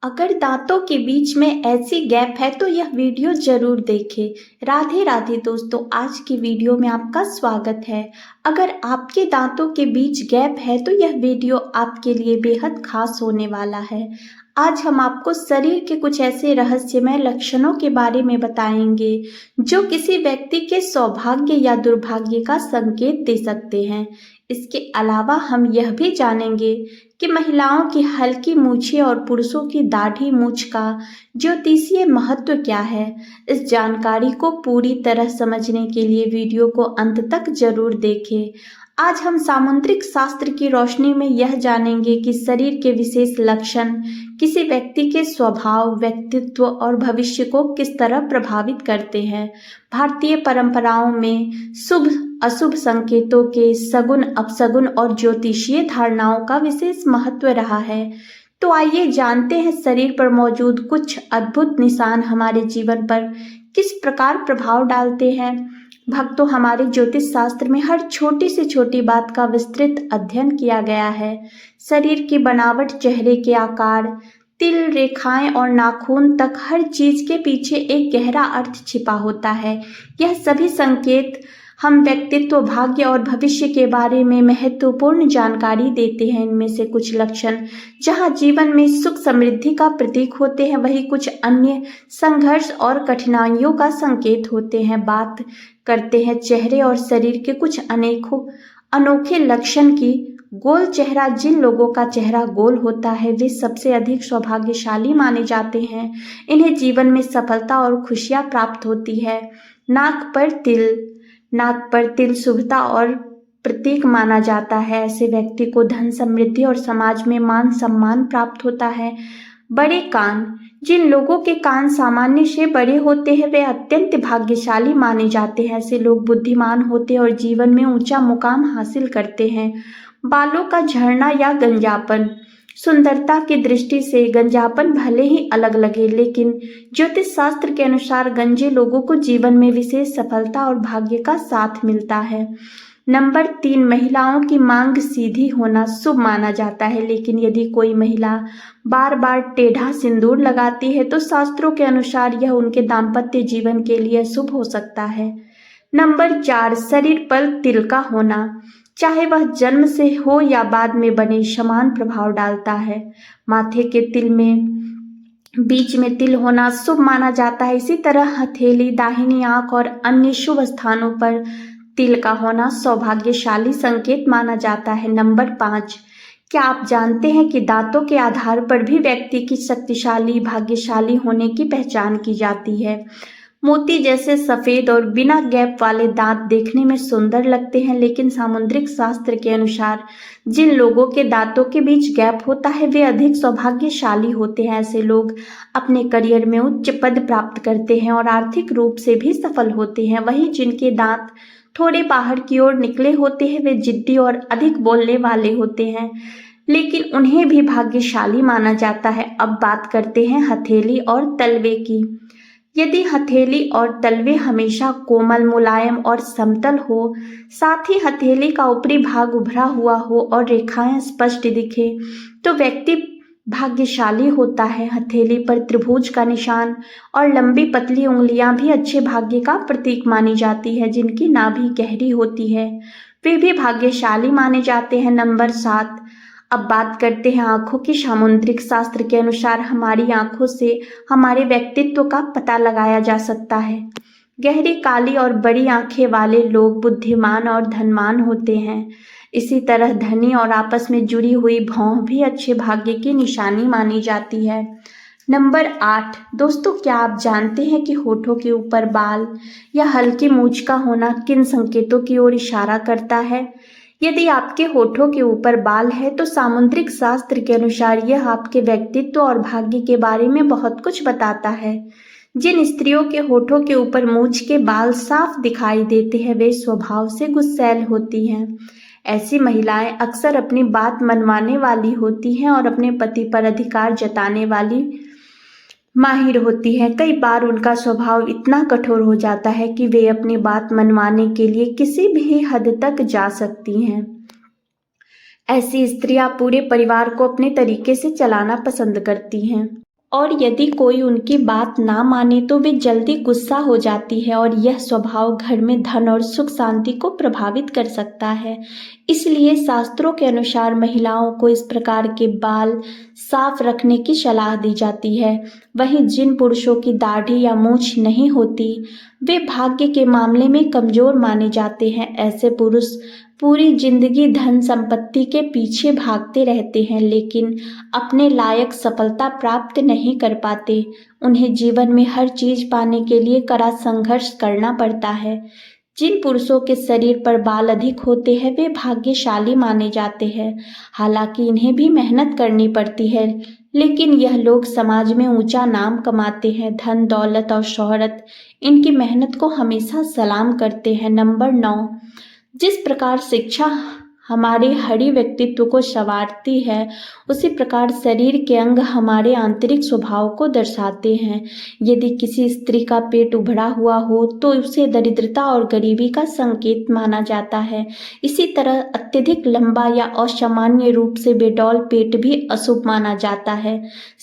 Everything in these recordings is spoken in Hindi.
अगर दांतों के बीच में ऐसी गैप है तो यह वीडियो जरूर देखें। राधे राधे दोस्तों, आज की वीडियो में आपका स्वागत है। अगर आपके दांतों के बीच गैप है तो यह वीडियो आपके लिए बेहद खास होने वाला है। आज हम आपको शरीर के कुछ ऐसे रहस्यमय लक्षणों के बारे में बताएंगे जो किसी व्यक्ति के सौभाग्य या दुर्भाग्य का संकेत दे सकते हैं। इसके अलावा हम यह भी जानेंगे कि महिलाओं की हल्की मूछें और पुरुषों की दाढ़ी मूछ का ज्योतिषीय महत्व क्या है। इस जानकारी को पूरी तरह समझने के लिए वीडियो को अंत तक जरूर देखें। आज हम सामुद्रिक शास्त्र की रोशनी में यह जानेंगे कि शरीर के विशेष लक्षण किसी व्यक्ति के स्वभाव, व्यक्तित्व और भविष्य को किस तरह प्रभावित करते हैं। भारतीय परंपराओं में शुभ अशुभ संकेतों के सगुन, अपशगुन और ज्योतिषीय धारणाओं का विशेष महत्व रहा है। तो आइए जानते हैं शरीर पर मौजूद कुछ अद्भुत निशान हमारे जीवन पर किस प्रकार प्रभाव डालते हैं। भक्तों, हमारे ज्योतिष शास्त्र में हर छोटी से छोटी बात का विस्तृत अध्ययन किया गया है। शरीर की बनावट, चेहरे के आकार, तिल, रेखाएं और नाखून तक हर चीज के पीछे एक गहरा अर्थ छिपा होता है। यह सभी संकेत हम व्यक्तित्व, भाग्य और भविष्य के बारे में महत्वपूर्ण जानकारी देते हैं। इनमें से कुछ लक्षण जहां जीवन में सुख समृद्धि का प्रतीक होते हैं, वहीं कुछ अन्य संघर्ष और कठिनाइयों का संकेत होते हैं। बात करते हैं चेहरे और शरीर के कुछ अनोखे लक्षण की। गोल चेहरा, जिन लोगों का चेहरा गोल होता है वे सबसे अधिक सौभाग्यशाली माने जाते हैं। इन्हें जीवन में सफलता और खुशियां प्राप्त होती है। नाक पर तिल शुभता और प्रतीक माना जाता है। ऐसे व्यक्ति को धन, समृद्धि और समाज में मान सम्मान प्राप्त होता है। बड़े कान, जिन लोगों के कान सामान्य से बड़े होते हैं वे अत्यंत भाग्यशाली माने जाते हैं। ऐसे लोग बुद्धिमान होते हैं और जीवन में ऊंचा मुकाम हासिल करते हैं। बालों का झड़ना या गंजापन, सुंदरता की दृष्टि से गंजापन भले ही अलग लगे, लेकिन ज्योतिष शास्त्र के अनुसार गंजे लोगों को जीवन में विशेष सफलता और भाग्य का साथ मिलता है। नंबर 3, महिलाओं की मांग सीधी होना शुभ माना जाता है, लेकिन यदि कोई महिला बार बार टेढ़ा सिंदूर लगाती है तो शास्त्रों के अनुसार यह उनके दाम्पत्य जीवन के लिए अशुभ हो सकता है। नंबर 4, शरीर पर तिल का होना, चाहे वह जन्म से हो या बाद में बने, समान प्रभाव डालता है। माथे के तिल में बीच में तिल होना शुभ माना जाता है। इसी तरह हथेली, दाहिनी आंख और अन्य शुभ स्थानों पर तिल का होना सौभाग्यशाली संकेत माना जाता है। नंबर 5, क्या आप जानते हैं कि दांतों के आधार पर भी व्यक्ति की शक्तिशाली, भाग्यशाली होने की पहचान की जाती है। मोती जैसे सफेद और बिना गैप वाले दांत देखने में सुंदर लगते हैं, लेकिन सामुद्रिक शास्त्र के अनुसार जिन लोगों के दांतों के बीच गैप होता है वे अधिक सौभाग्यशाली होते हैं। ऐसे लोग अपने करियर में उच्च पद प्राप्त करते हैं और आर्थिक रूप से भी सफल होते हैं। वहीं जिनके दांत थोड़े बाहर की ओर निकले होते हैं वे जिद्दी और अधिक बोलने वाले होते हैं, लेकिन उन्हें भी भाग्यशाली माना जाता है। अब बात करते हैं हथेली और तलवे की। यदि हथेली और तलवे हमेशा कोमल, मुलायम और समतल हो, साथ ही हथेली का ऊपरी भाग उभरा हुआ हो और रेखाएं स्पष्ट दिखे, तो व्यक्ति भाग्यशाली होता है। हथेली पर त्रिभुज का निशान और लंबी पतली उंगलियां भी अच्छे भाग्य का प्रतीक मानी जाती है। जिनकी नाभि गहरी होती है वे भी भाग्यशाली माने जाते हैं। नंबर 7, अब बात करते हैं आंखों की। सामुद्रिक शास्त्र के अनुसार हमारी आंखों से हमारे व्यक्तित्व का पता लगाया जा सकता है। गहरी काली और बड़ी आंखें वाले लोग बुद्धिमान और धनवान होते हैं। इसी तरह धनी और आपस में जुड़ी हुई भौं भी अच्छे भाग्य की निशानी मानी जाती है। नंबर 8, दोस्तों, क्या आप जानते हैं कि होठों के ऊपर बाल या हल्की मूंछ का होना किन संकेतों की ओर इशारा करता है? यदि आपके होठों के ऊपर बाल है तो सामुद्रिक शास्त्र के अनुसार यह आपके व्यक्तित्व और भाग्य के बारे में बहुत कुछ बताता है। जिन स्त्रियों के होठों के ऊपर मूंछ के बाल साफ दिखाई देते हैं वे स्वभाव से गुस्सैल होती हैं। ऐसी महिलाएं अक्सर अपनी बात मनवाने वाली होती हैं और अपने पति पर अधिकार जताने वाली माहिर होती हैं। कई बार उनका स्वभाव इतना कठोर हो जाता है कि वे अपनी बात मनवाने के लिए किसी भी हद तक जा सकती हैं। ऐसी स्त्रियां पूरे परिवार को अपने तरीके से चलाना पसंद करती हैं। और यदि कोई उनकी बात ना माने तो वे जल्दी गुस्सा हो जाती है और यह स्वभाव घर में धन और सुख शांति को प्रभावित कर सकता है। इसलिए शास्त्रों के अनुसार महिलाओं को इस प्रकार के बाल साफ रखने की सलाह दी जाती है। वहीं जिन पुरुषों की दाढ़ी या मूंछ नहीं होती वे भाग्य के मामले में कमजोर माने जाते हैं। ऐसे पुरुष पूरी जिंदगी धन संपत्ति के पीछे भागते रहते हैं लेकिन अपने लायक सफलता प्राप्त नहीं कर पाते। उन्हें जीवन में हर चीज पाने के लिए कड़ा संघर्ष करना पड़ता है। जिन पुरुषों के शरीर पर बाल अधिक होते हैं वे भाग्यशाली माने जाते हैं। हालांकि इन्हें भी मेहनत करनी पड़ती है लेकिन यह लोग समाज में ऊंचा नाम कमाते हैं। धन दौलत और शोहरत इनकी मेहनत को हमेशा सलाम करते हैं। नंबर 9, जिस प्रकार शिक्षा हमारे हरी व्यक्तित्व को संवारती है उसी प्रकार शरीर के अंग हमारे आंतरिक स्वभाव को दर्शाते हैं। यदि किसी स्त्री का पेट उभरा हुआ हो तो उसे दरिद्रता और गरीबी का संकेत माना जाता है। इसी तरह अत्यधिक लंबा या असामान्य रूप से बेडौल पेट भी अशुभ माना जाता है।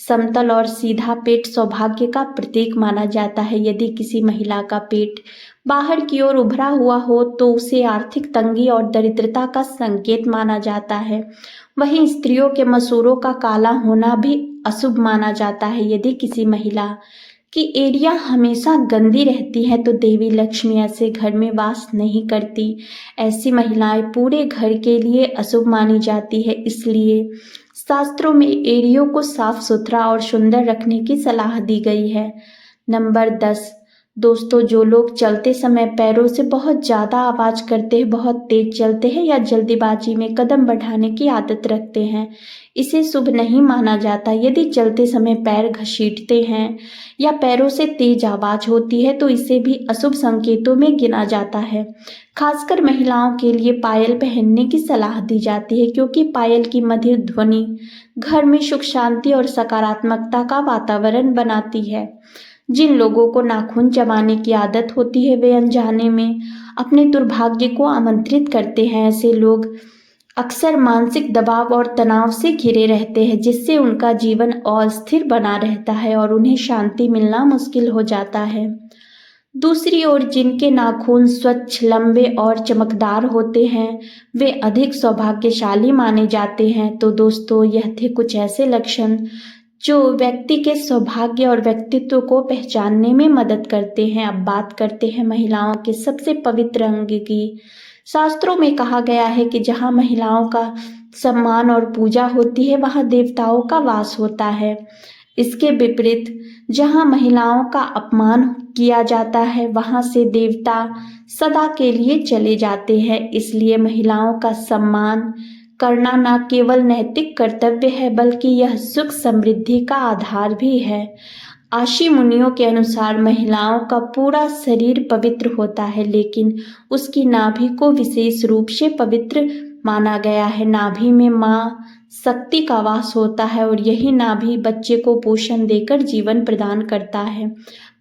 समतल और सीधा पेट सौभाग्य का प्रतीक माना जाता है। यदि किसी महिला का पेट बाहर की ओर उभरा हुआ हो तो उसे आर्थिक तंगी और दरिद्रता का संकेत माना जाता है। वहीं स्त्रियों के मसूड़ों का काला होना भी अशुभ माना जाता है। यदि किसी महिला की एड़ियां हमेशा गंदी रहती है तो देवी लक्ष्मी ऐसे घर में वास नहीं करती। ऐसी महिलाएं पूरे घर के लिए अशुभ मानी जाती है। इसलिए शास्त्रों में एड़ियों को साफ सुथरा और सुंदर रखने की सलाह दी गई है। नंबर 10, दोस्तों, जो लोग चलते समय पैरों से बहुत ज़्यादा आवाज़ करते हैं, बहुत तेज चलते हैं या जल्दीबाजी में कदम बढ़ाने की आदत रखते हैं, इसे शुभ नहीं माना जाता। यदि चलते समय पैर घसीटते हैं या पैरों से तेज आवाज़ होती है तो इसे भी अशुभ संकेतों में गिना जाता है। खासकर महिलाओं के लिए पायल पहनने की सलाह दी जाती है क्योंकि पायल की मधुर ध्वनि घर में सुख शांति और सकारात्मकता का वातावरण बनाती है। जिन लोगों को नाखून चबाने की आदत होती है वे अनजाने में अपने दुर्भाग्य को आमंत्रित करते हैं। ऐसे लोग अक्सर मानसिक दबाव और तनाव से घिरे रहते हैं जिससे उनका जीवन अस्थिर बना रहता है और उन्हें शांति मिलना मुश्किल हो जाता है। दूसरी ओर जिनके नाखून स्वच्छ, लंबे और चमकदार होते हैं वे अधिक सौभाग्यशाली माने जाते हैं। तो दोस्तों, यह थे कुछ ऐसे लक्षण जो व्यक्ति के सौभाग्य और व्यक्तित्व को पहचानने में मदद करते हैं। अब बात करते हैं महिलाओं के सबसे पवित्र अंग की। शास्त्रों में कहा गया है कि जहाँ महिलाओं का सम्मान और पूजा होती है वहाँ देवताओं का वास होता है। इसके विपरीत जहाँ महिलाओं का अपमान किया जाता है वहाँ से देवता सदा के लिए चले जाते हैं। इसलिए महिलाओं का सम्मान करना न केवल नैतिक कर्तव्य है बल्कि यह सुख समृद्धि का आधार भी है। आशी मुनियों के अनुसार महिलाओं का पूरा शरीर पवित्र होता है लेकिन उसकी नाभि को विशेष रूप से पवित्र माना गया है। नाभि में माँ शक्ति का वास होता है और यही नाभि बच्चे को पोषण देकर जीवन प्रदान करता है।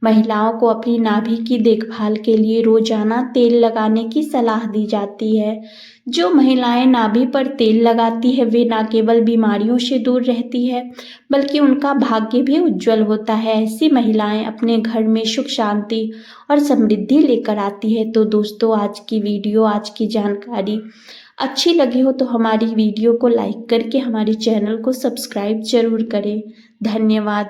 महिलाओं को अपनी नाभि की देखभाल के लिए रोजाना तेल लगाने की सलाह दी जाती है। जो महिलाएं नाभि पर तेल लगाती है वे न केवल बीमारियों से दूर रहती है बल्कि उनका भाग्य भी उज्जवल होता है। ऐसी महिलाएं अपने घर में सुख शांति और समृद्धि लेकर आती है। तो दोस्तों, आज की जानकारी अच्छी लगी हो तो हमारी वीडियो को लाइक करके हमारे चैनल को सब्सक्राइब जरूर करें। धन्यवाद।